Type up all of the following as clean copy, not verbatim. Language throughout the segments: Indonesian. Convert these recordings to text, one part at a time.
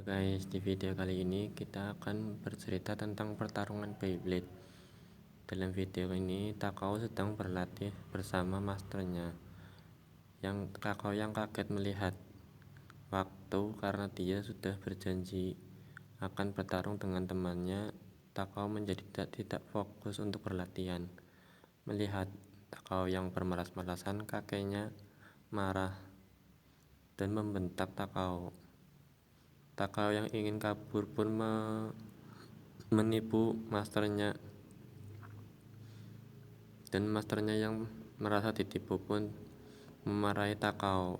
Guys, di video kali ini kita akan bercerita tentang pertarungan Beyblade. Dalam video ini, Takao sedang berlatih bersama masternya. Takao yang kaget melihat waktu karena dia sudah berjanji akan bertarung dengan temannya. Takao menjadi tidak fokus untuk berlatihan. Melihat Takao yang bermalas-malasan, kakeknya marah dan membentak Takao. Takao yang ingin kabur pun menipu masternya, dan masternya yang merasa ditipu pun memarahi Takao.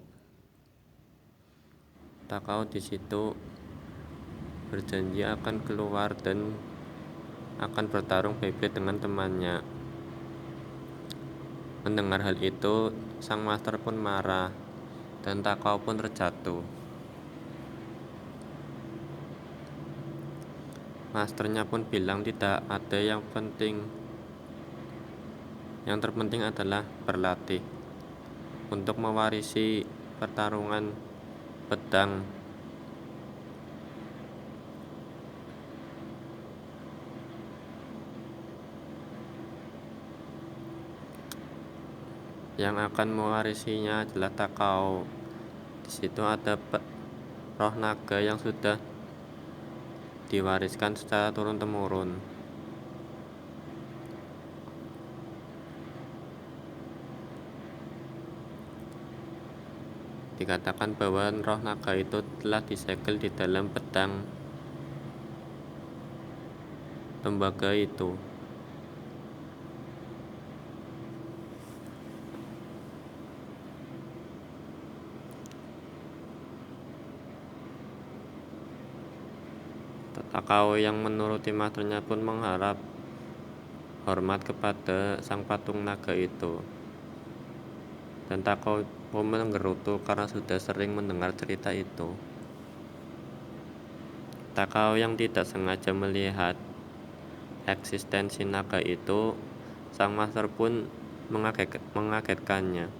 Takao di situ berjanji akan keluar dan akan bertarung Beyblade dengan temannya. Mendengar hal itu, sang master pun marah dan Takao pun terjatuh. Masternya pun bilang tidak ada yang penting. Yang terpenting adalah berlatih untuk mewarisi pertarungan pedang. Yang akan mewarisinya adalah Takao. Di situ ada roh naga yang sudah diwariskan secara turun-temurun. Dikatakan bahwa roh naga itu telah disegel di dalam pedang tembaga itu. Takao yang menuruti masternya pun mengharap hormat kepada sang patung naga itu. Dan Takao pun menggerutu karena sudah sering mendengar cerita itu. Takao yang tidak sengaja melihat eksistensi naga itu, sang master pun mengagetkannya.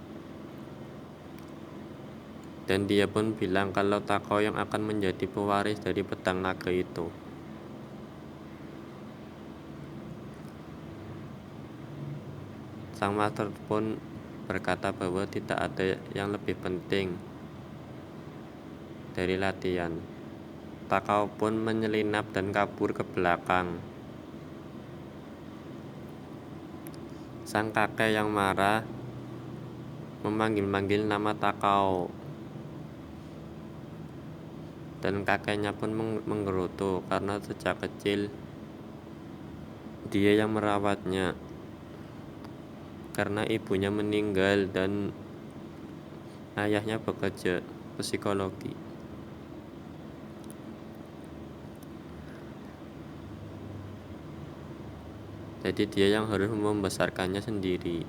Dan dia pun bilang kalau Takao yang akan menjadi pewaris dari pedang naga itu. Sang master pun berkata bahwa tidak ada yang lebih penting dari latihan. Takao pun menyelinap dan kabur ke belakang. Sang kakek yang marah memanggil-manggil nama Takao. Dan kakeknya pun menggerutu karena sejak kecil dia yang merawatnya. Karena ibunya meninggal dan ayahnya bekerja psikologi. Jadi dia yang harus membesarkannya sendiri.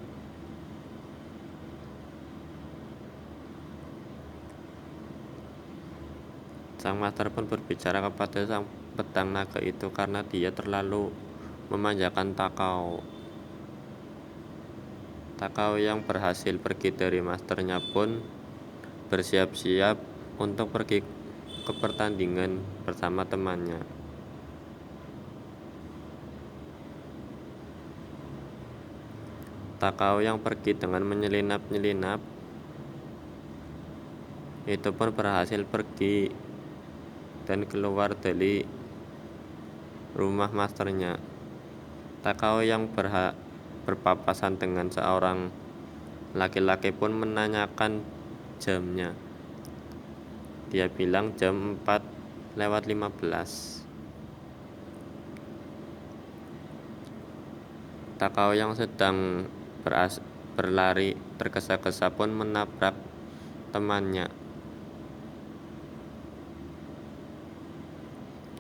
Sang master pun berbicara kepada sang pedang naga itu karena dia terlalu memanjakan Takao. Takao yang berhasil pergi dari masternya pun bersiap-siap untuk pergi ke pertandingan bersama temannya. Takao yang pergi dengan menyelinap-nyelinap itu pun berhasil pergi dan keluar dari rumah masternya. Takao yang berpapasan dengan seorang laki-laki pun menanyakan jamnya. Dia bilang jam 4:15. Takao yang sedang berlari tergesa-gesa pun menabrak temannya.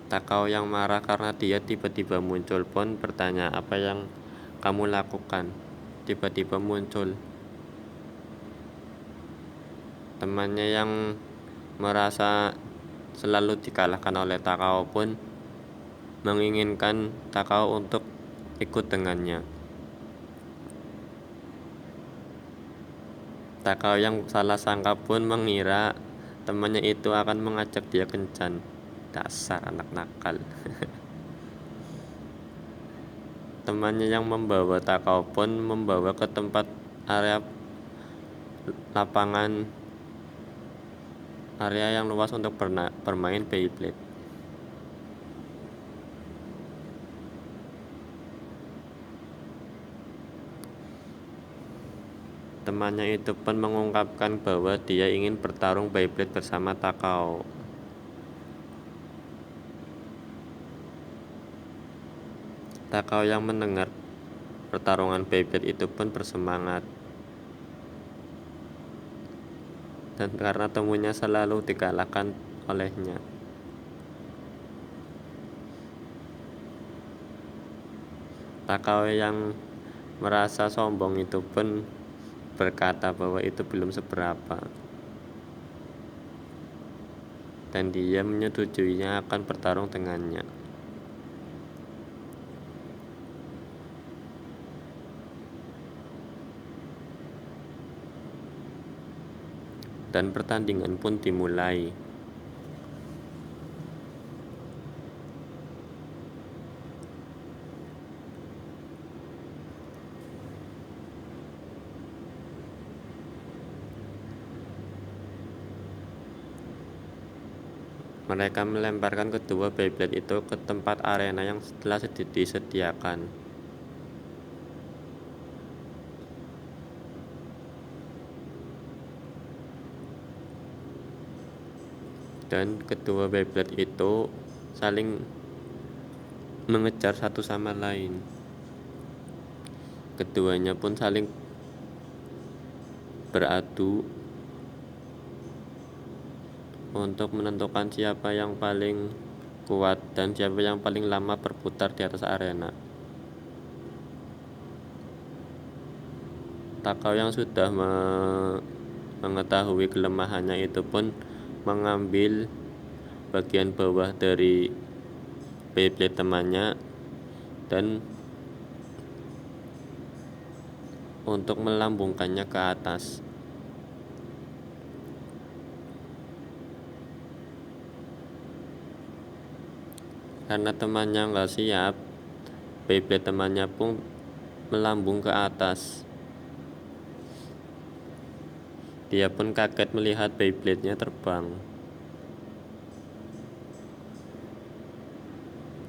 Takao yang marah karena dia tiba-tiba muncul pun bertanya, "Apa yang kamu lakukan?" Tiba-tiba muncul temannya yang merasa selalu dikalahkan oleh Takao pun menginginkan Takao untuk ikut dengannya. Takao yang salah sangka pun mengira temannya itu akan mengajak dia kencan. Dasar anak nakal. Temannya yang membawa Takao pun membawa ke tempat area lapangan area yang luas untuk bermain Beyblade. Temannya itu pun mengungkapkan bahwa dia ingin bertarung Beyblade bersama Takao. Takao yang mendengar pertarungan Beyblade itu pun bersemangat. Dan karena temunya selalu dikalahkan olehnya, Takao yang merasa sombong itu pun berkata bahwa itu belum seberapa, dan dia menyetujuinya akan bertarung dengannya. Dan pertandingan pun dimulai. Mereka melemparkan kedua Beyblade itu ke tempat arena yang telah disediakan. Dan kedua Beyblade itu saling mengejar satu sama lain. Keduanya pun saling beradu untuk menentukan siapa yang paling kuat dan siapa yang paling lama berputar di atas arena. Takao yang sudah mengetahui kelemahannya itu pun mengambil bagian bawah dari Beyblade temannya dan untuk melambungkannya ke atas. Karena temannya nggak siap, Beyblade temannya pun melambung ke atas. Dia pun kaget melihat Beyblade-nya terbang.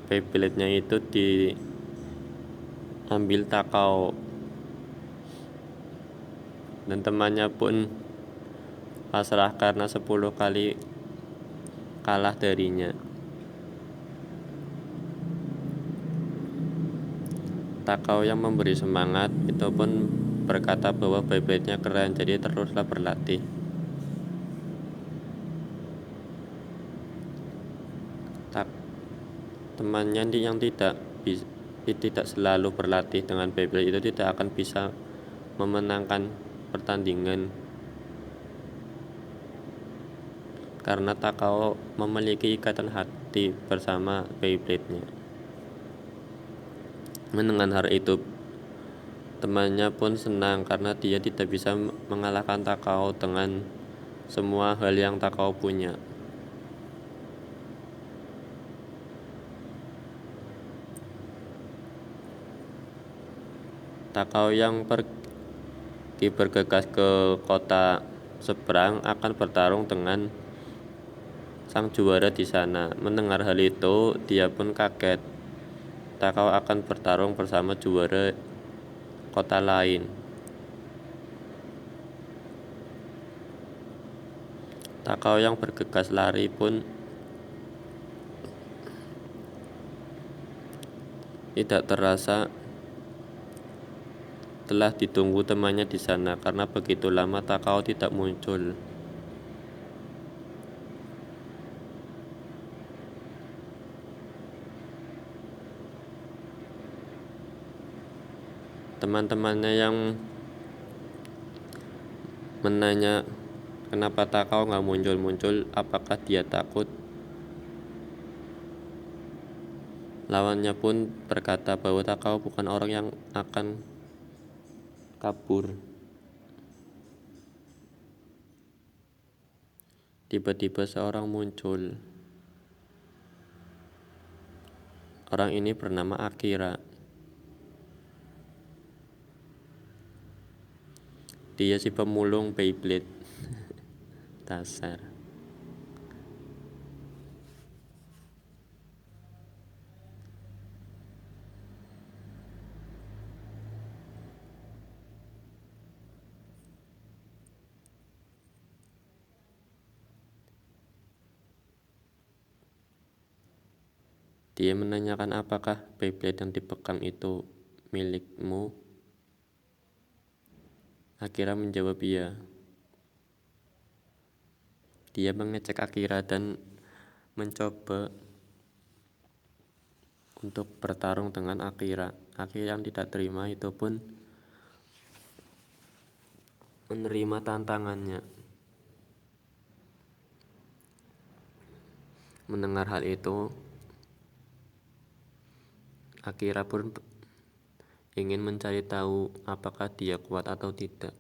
Beyblade-nya itu diambil Takao, dan temannya pun pasrah karena 10 kali kalah darinya. Takao yang memberi semangat itu pun berkata bahwa Beyblade-nya keren, jadi teruslah berlatih. Temannya yang tidak selalu berlatih dengan Beyblade itu tidak akan bisa memenangkan pertandingan, karena Takao memiliki ikatan hati bersama Beyblade-nya. Mendengar hal itu, temannya pun senang karena dia tidak bisa mengalahkan Takao dengan semua hal yang Takao punya. Takao yang pergi bergegas ke kota seberang akan bertarung dengan sang juara di sana. Mendengar hal itu, dia pun kaget. Takao akan bertarung bersama juara kota lain. Takao yang bergegas lari pun tidak terasa telah ditunggu temannya di sana, karena begitu lama Takao tidak muncul. Teman-temannya yang menanya kenapa Takao nggak muncul-muncul, apakah dia takut. Lawannya pun berkata bahwa Takao bukan orang yang akan kabur. Tiba-tiba seorang muncul. Orang ini bernama Akira. Dia si pemulung Beyblade. Dasar. Dia menanyakan apakah Beyblade yang dipegang itu milikmu. Akira menjawab iya. Dia mengecek Akira dan mencoba untuk bertarung dengan Akira. Akira yang tidak terima itu pun menerima tantangannya. Mendengar hal itu, Akira pun ingin mencari tahu apakah dia kuat atau tidak.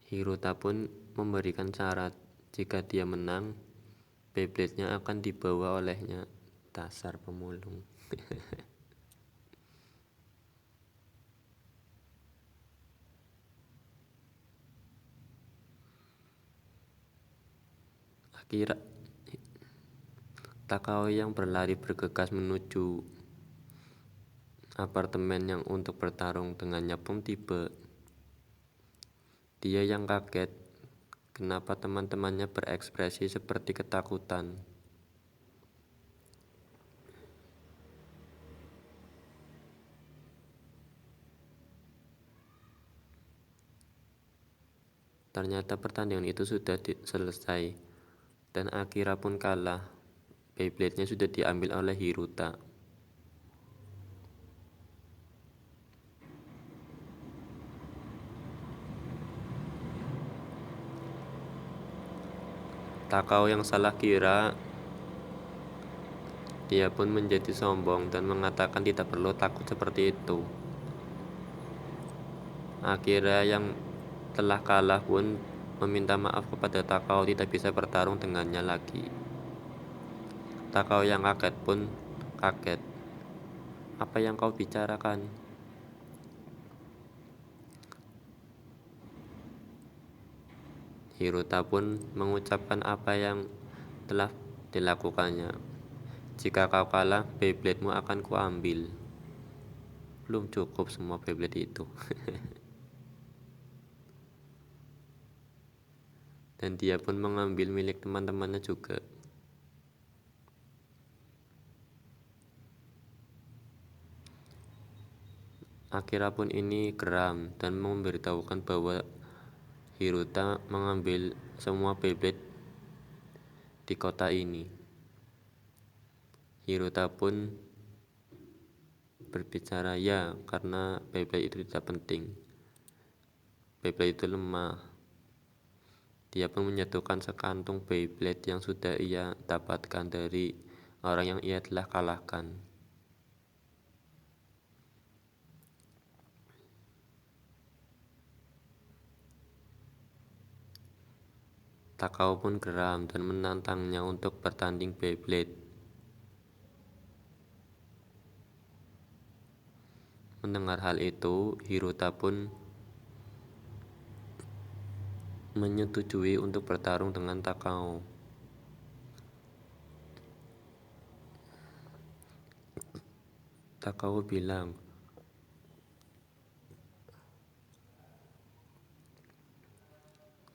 Hirota pun memberikan syarat, jika dia menang, Beyblade-nya akan dibawa olehnya. Dasar pemulung. Akira Takao yang berlari bergegas menuju apartemen yang untuk bertarung dengannya pun tiba. Dia yang kaget kenapa teman-temannya berekspresi seperti ketakutan. Ternyata pertandingan itu sudah selesai dan Akira pun kalah. Beyblade-nya sudah diambil oleh Hirota. Takao yang salah kira, dia pun menjadi sombong dan mengatakan tidak perlu takut seperti itu. Akira yang telah kalah pun meminta maaf kepada Takao tidak bisa bertarung dengannya lagi. Takao yang kaget pun kaget. Apa yang kau bicarakan? Hirota pun mengucapkan apa yang telah dilakukannya. Jika kau kalah, Beyblade-mu akan kuambil. Belum cukup semua Beyblade itu. Dan dia pun mengambil milik teman-temannya juga. Akira pun ini geram dan memberitahukan bahwa Hirota mengambil semua Beyblade di kota ini. Hirota pun berbicara, ya, karena Beyblade itu tidak penting. Beyblade itu lemah. Dia pun menyatukan sekantung Beyblade yang sudah ia dapatkan dari orang yang ia telah kalahkan. Takao pun geram dan menantangnya untuk bertanding Beyblade. Mendengar hal itu, Hirota pun menyetujui untuk bertarung dengan Takao. Takao bilang,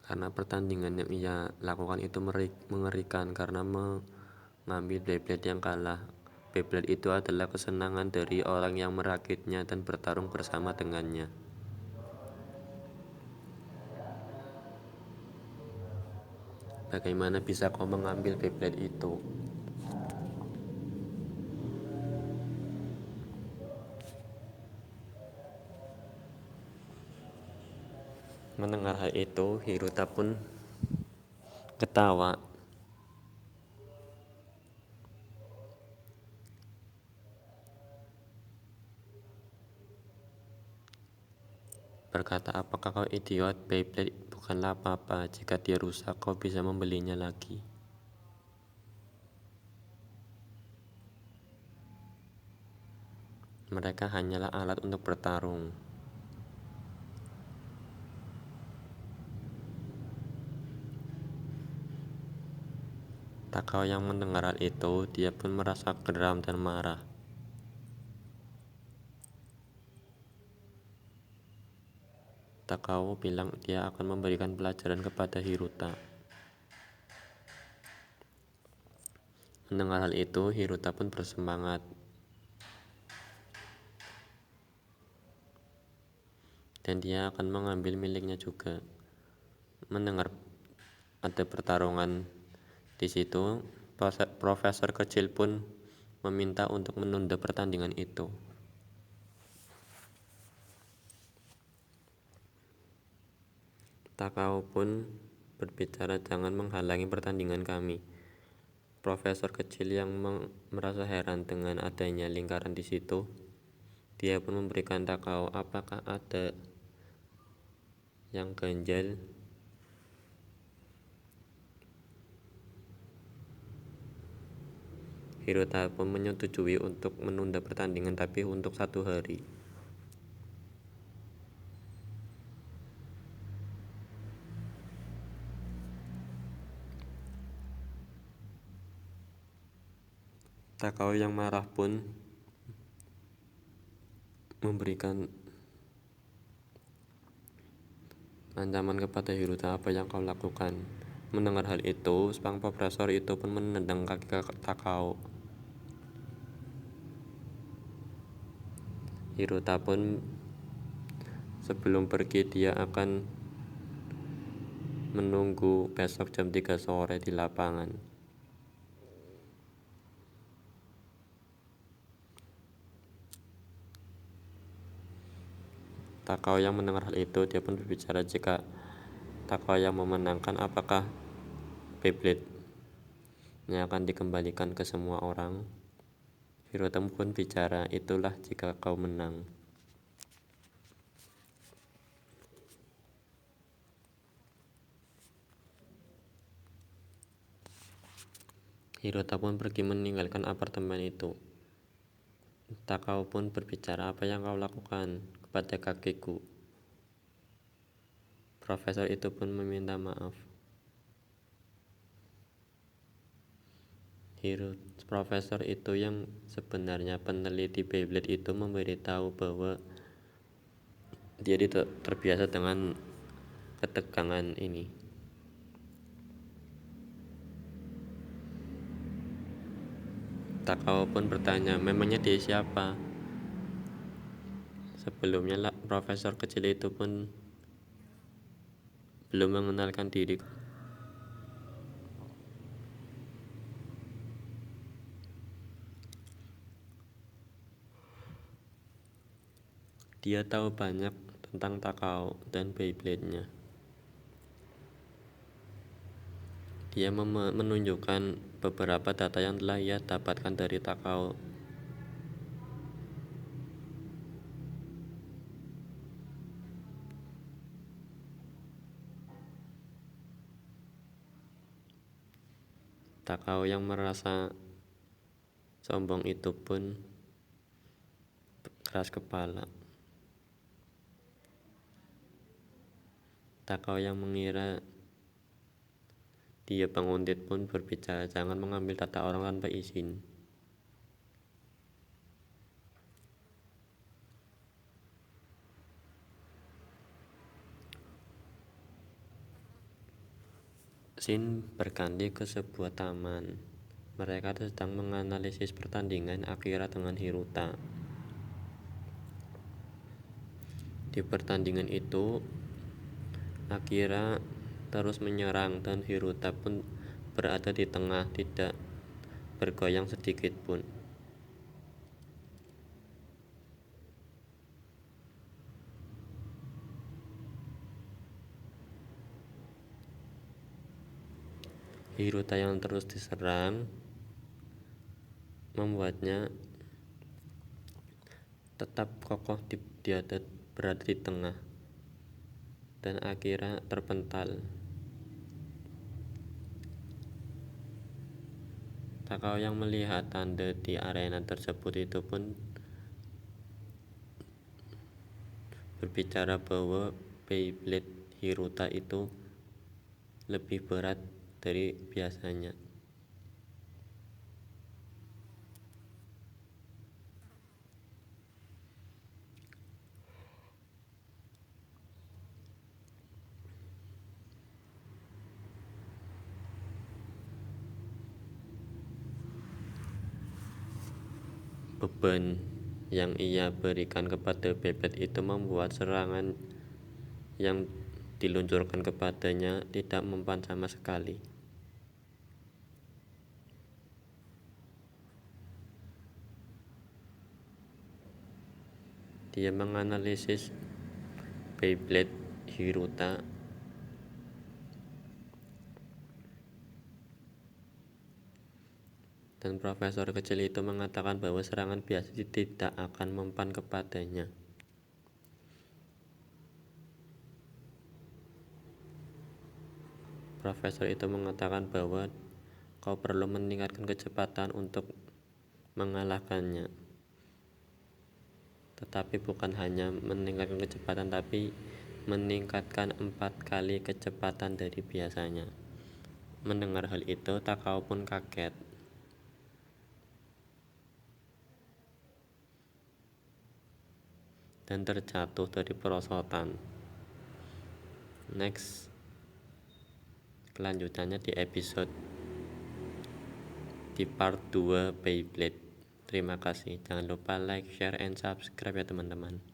karena pertandingan yang ia lakukan itu mengerikan karena mengambil Beyblade yang kalah. Beyblade itu adalah kesenangan dari orang yang merakitnya dan bertarung bersama dengannya. Bagaimana bisa kau mengambil Beyblade itu? Mendengar hal itu, Hirota pun ketawa. Berkata, apakah kau idiot? Beyblade bukanlah apa-apa. Jika dia rusak, kau bisa membelinya lagi. Mereka hanyalah alat untuk bertarung. Takao yang mendengar hal itu, dia pun merasa geram dan marah. Takao bilang dia akan memberikan pelajaran kepada Hiruta. Mendengar hal itu, Hiruta pun bersemangat. Dan dia akan mengambil miliknya juga. Mendengar ada pertarungan di situ, profesor kecil pun meminta untuk menunda pertandingan itu. Takao pun berbicara, jangan menghalangi pertandingan kami. Profesor kecil yang merasa heran dengan adanya lingkaran di situ, dia pun memberikan Takao, apakah ada yang ganjal? Hiruta pun menyetujui untuk menunda pertandingan, tapi untuk 1 hari. Takao yang marah pun memberikan ancaman kepada Hiruta, apa yang kau lakukan? Mendengar hal itu, sang profesor itu pun menendang kaki Takao. Hiruta pun sebelum pergi, dia akan menunggu besok jam 3 sore di lapangan. Takao yang mendengar hal itu, dia pun berbicara, jika Takao yang memenangkan, apakah Beyblade-nya akan dikembalikan ke semua orang? Hiruta pun bicara, itulah jika kau menang. Hiruta pun pergi meninggalkan apartemen itu. Takao pun berbicara, apa yang kau lakukan kepada kakekku? Profesor itu pun meminta maaf. Profesor itu yang sebenarnya peneliti Beyblade itu memberitahu bahwa dia tidak terbiasa dengan ketegangan ini. Takao pun bertanya, memangnya dia siapa? Sebelumnya profesor kecil itu pun belum mengenalkan diri. Dia tahu banyak tentang Takao dan Beyblade-nya. Dia menunjukkan beberapa data yang telah ia dapatkan dari Takao. Takao yang merasa sombong itu pun keras kepala. Takao yang mengira dia penguntit pun berbicara, jangan mengambil data orang tanpa izin. Scene berganti ke sebuah taman. Mereka sedang menganalisis pertandingan Akira dengan Hiruta. Di pertandingan itu, Akira terus menyerang dan Hiruta pun berada di tengah, tidak bergoyang sedikit pun. Hiruta yang terus diserang membuatnya tetap kokoh berada di tengah. dan akhirnya terpental. Takao yang melihat tanda di arena tersebut itu pun berbicara bahwa Beyblade Hiruta itu lebih berat dari biasanya. Beban yang ia berikan kepada Beyblade itu membuat serangan yang diluncurkan kepadanya tidak mempan sama sekali. Dia menganalisis Beyblade Hiruta dan profesor kecil itu mengatakan bahwa serangan biasa tidak akan mempan kepadanya. Profesor itu mengatakan bahwa kau perlu meningkatkan kecepatan untuk mengalahkannya. Tetapi bukan hanya meningkatkan kecepatan, tapi meningkatkan 4 kali kecepatan dari biasanya. Mendengar hal itu, Takao pun kaget. Dan terjatuh dari perosotan. Next, kelanjutannya di episode di part 2 Beyblade. Terima kasih. Jangan lupa like, share, and subscribe ya teman-teman.